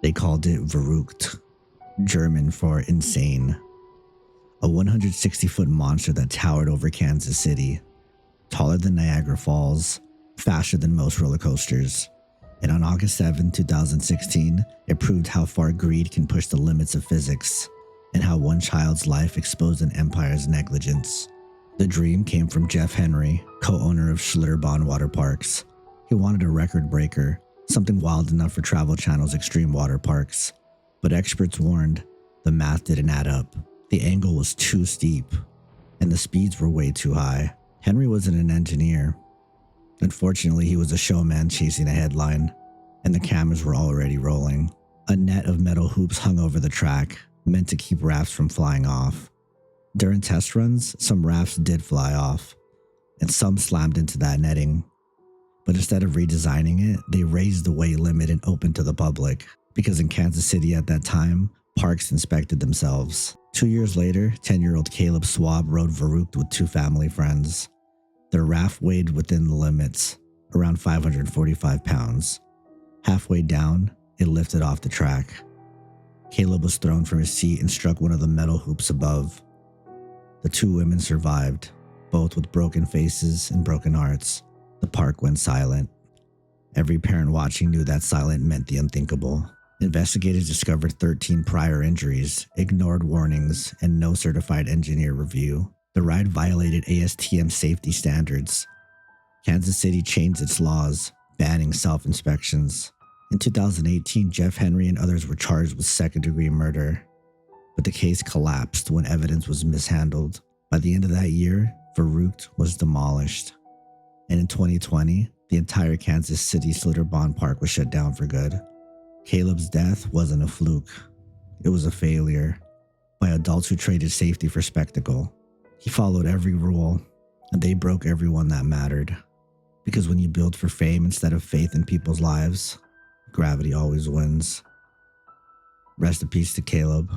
They called it Verrückt, German for insane. A 160-foot monster that towered over Kansas City, taller than Niagara Falls, faster than most roller coasters. And on August 7, 2016, it proved how far greed can push the limits of physics and how one child's life exposed an empire's negligence. The dream came from Jeff Henry, co-owner of Schlitterbahn Waterparks. He wanted a record breaker, something wild enough for Travel Channel's extreme water parks. But experts warned the math didn't add up. The angle was too steep, and the speeds were way too high. Henry wasn't an engineer. Unfortunately, he was a showman chasing a headline, and the cameras were already rolling. A net of metal hoops hung over the track, meant to keep rafts from flying off. During test runs, some rafts did fly off, and some slammed into that netting. But instead of redesigning it, they raised the weight limit and opened to the public, because in Kansas City at that time, parks inspected themselves. 2 years later, 10-year-old Caleb Swab rode Verrückt with two family friends. Their raft weighed within the limits, around 545 pounds. Halfway down, it lifted off the track. Caleb was thrown from his seat and struck one of the metal hoops above. The two women survived, both with broken faces and broken hearts. The park went silent. Every parent watching knew that silent meant the unthinkable. Investigators discovered 13 prior injuries, ignored warnings, and no certified engineer review. The ride violated ASTM safety standards. Kansas City changed its laws, banning self-inspections. In 2018, Jeff Henry and others were charged with second-degree murder. But the case collapsed when evidence was mishandled. By the end of that year, Verrückt was demolished. And in 2020, the entire Kansas City Schlitterbahn Park was shut down for good. Caleb's death wasn't a fluke. It was a failure by adults who traded safety for spectacle. He followed every rule, and they broke every one that mattered. Because when you build for fame instead of faith in people's lives, gravity always wins. Rest in peace to Caleb.